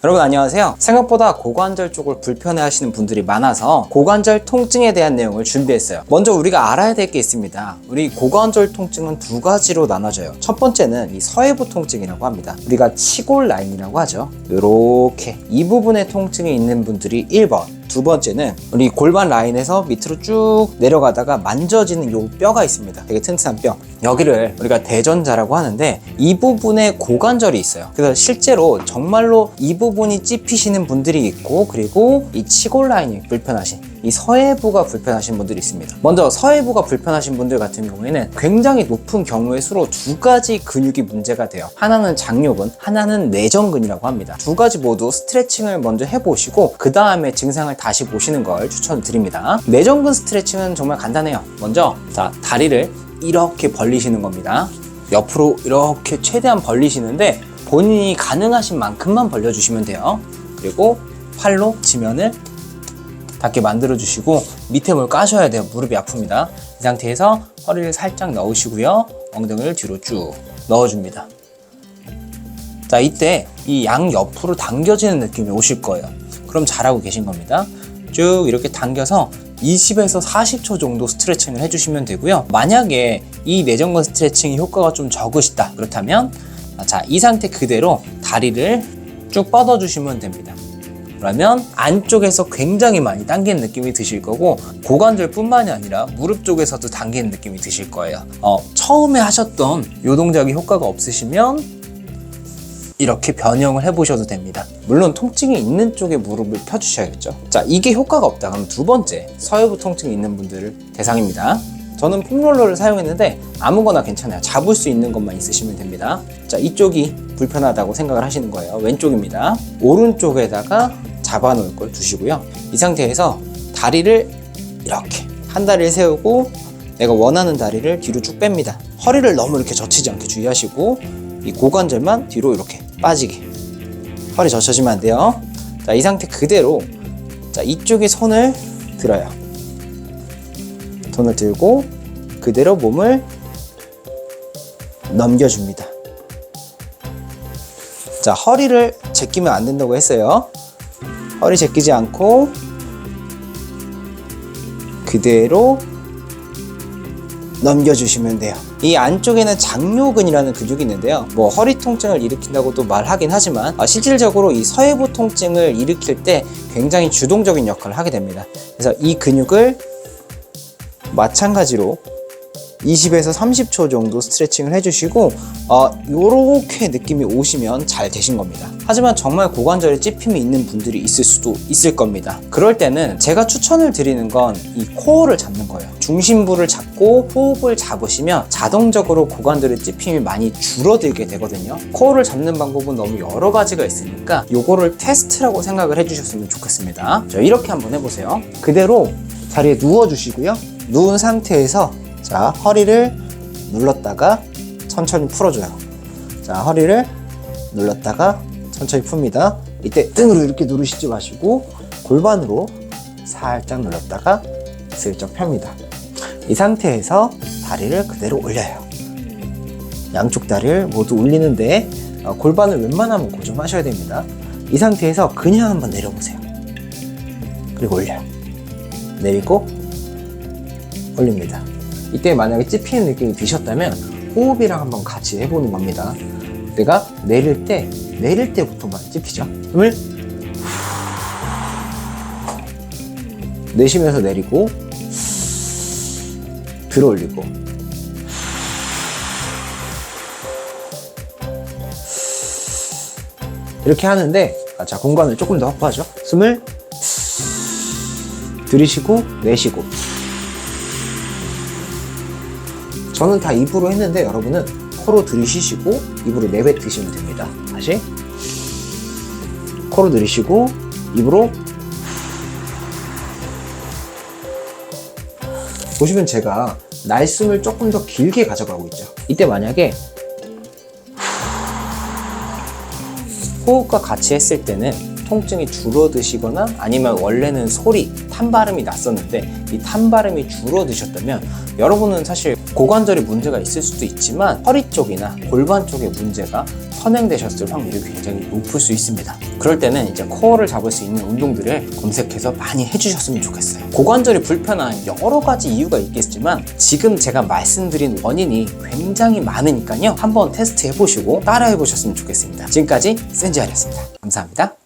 여러분 안녕하세요. 생각보다 고관절 쪽을 불편해하시는 분들이 많아서 고관절 통증에 대한 내용을 준비했어요. 먼저 우리가 알아야 될 게 있습니다. 우리 고관절 통증은 두 가지로 나눠져요. 첫 번째는 이 서해부 통증이라고 합니다. 우리가 치골 라인이라고 하죠. 이렇게 이 부분에 통증이 있는 분들이 1번, 두 번째는 우리 골반 라인에서 밑으로 쭉 내려가다가 만져지는 요 뼈가 있습니다. 되게 튼튼한 뼈. 여기를 우리가 대전자라고 하는데 이 부분에 고관절이 있어요. 그래서 실제로 정말로 이 부분이 찝히시는 분들이 있고, 그리고 이 치골 라인이 불편하신 이 서해부가 불편하신 분들이 있습니다. 먼저 서해부가 불편하신 분들 같은 경우에는 굉장히 높은 경우의 수로 두 가지 근육이 문제가 돼요. 하나는 장요근, 하나는 내전근이라고 합니다. 두 가지 모두 스트레칭을 먼저 해보시고 그 다음에 증상을 다시 보시는 걸 추천드립니다. 내전근 스트레칭은 정말 간단해요. 먼저 다리를 이렇게 벌리시는 겁니다. 옆으로 이렇게 최대한 벌리시는데 본인이 가능하신 만큼만 벌려주시면 돼요. 그리고 팔로 지면을 닿게 만들어 주시고 밑에 뭘 까셔야 돼요. 무릎이 아픕니다. 이 상태에서 허리를 살짝 넣으시고요. 엉덩이를 뒤로 쭉 넣어줍니다. 자, 이때 이 양 옆으로 당겨지는 느낌이 오실 거예요. 그럼 잘하고 계신 겁니다. 쭉 이렇게 당겨서 20에서 40초 정도 스트레칭을 해주시면 되고요. 만약에 이 내전근 스트레칭이 효과가 좀 적으시다 그렇다면 이 상태 그대로 다리를 쭉 뻗어주시면 됩니다. 그러면 안쪽에서 굉장히 많이 당기는 느낌이 드실 거고, 고관절 뿐만이 아니라 무릎 쪽에서도 당기는 느낌이 드실 거예요. 처음에 하셨던 이 동작이 효과가 없으시면 이렇게 변형을 해보셔도 됩니다. 물론 통증이 있는 쪽에 무릎을 펴주셔야겠죠. 자, 이게 효과가 없다 그러면 두 번째, 서해부 통증이 있는 분들 대상입니다. 저는 폼롤러를 사용했는데 아무거나 괜찮아요. 잡을 수 있는 것만 있으시면 됩니다. 자, 이쪽이 불편하다고 생각을 하시는 거예요. 왼쪽입니다. 오른쪽에다가 잡아놓을 걸 두시고요. 이 상태에서 다리를 이렇게 한 다리를 세우고 내가 원하는 다리를 뒤로 쭉 뺍니다. 허리를 너무 이렇게 젖히지 않게 주의하시고 이 고관절만 뒤로 이렇게 빠지게. 허리 젖혀지면 안 돼요. 자, 이 상태 그대로 이쪽에 손을 들어요. 손을 들고 그대로 몸을 넘겨줍니다. 자, 허리를 제끼면 안 된다고 했어요. 허리 제끼지 않고 그대로 넘겨주시면 돼요. 이 안쪽에는 장요근이라는 근육이 있는데요. 허리 통증을 일으킨다고도 말하긴 하지만 실질적으로 이 서해부 통증을 일으킬 때 굉장히 주동적인 역할을 하게 됩니다. 그래서 이 근육을 마찬가지로 20에서 30초 정도 스트레칭을 해주시고 요렇게 느낌이 오시면 잘 되신 겁니다. 하지만 정말 고관절에 찝힘이 있는 분들이 있을 수도 있을 겁니다. 그럴 때는 제가 추천을 드리는 건 이 코어를 잡는 거예요. 중심부를 잡고 호흡을 잡으시면 자동적으로 고관절의 찝힘이 많이 줄어들게 되거든요. 코어를 잡는 방법은 너무 여러 가지가 있으니까 요거를 테스트라고 생각을 해주셨으면 좋겠습니다. 자, 이렇게 한번 해보세요. 그대로 자리에 누워주시고요. 누운 상태에서 허리를 눌렀다가 천천히 풀어줘요. 자, 허리를 눌렀다가 천천히 풉니다. 이때 등으로 이렇게 누르시지 마시고 골반으로 살짝 눌렀다가 슬쩍 펴니다. 이 상태에서 다리를 그대로 올려요. 양쪽 다리를 모두 올리는데 골반을 웬만하면 고정하셔야 됩니다. 이 상태에서 그냥 한번 내려보세요. 그리고 올려요. 내리고 올립니다. 이때 만약에 찝히는 느낌이 드셨다면 호흡이랑 한번 같이 해보는 겁니다. 내가 내릴 때부터만 찝히죠. 숨을 내쉬면서 내리고 들어 올리고 이렇게 하는데 공간을 조금 더 확보하죠. 숨을 들이쉬고 내쉬고. 저는 다 입으로 했는데 여러분은 코로 들이쉬시고 입으로 내뱉으시면 됩니다. 다시 코로 들이쉬고 입으로. 보시면 제가 날숨을 조금 더 길게 가져가고 있죠. 이때 만약에 호흡과 같이 했을 때는 통증이 줄어드시거나 아니면 원래는 소리, 탄 발음이 났었는데 이 탄 발음이 줄어드셨다면 여러분은 사실 고관절에 문제가 있을 수도 있지만 허리 쪽이나 골반 쪽에 문제가 선행되셨을 확률이 굉장히 높을 수 있습니다. 그럴 때는 이제 코어를 잡을 수 있는 운동들을 검색해서 많이 해주셨으면 좋겠어요. 고관절이 불편한 여러 가지 이유가 있겠지만 지금 제가 말씀드린 원인이 굉장히 많으니까요. 한번 테스트 해보시고 따라해 보셨으면 좋겠습니다. 지금까지 센지알이었습니다. 감사합니다.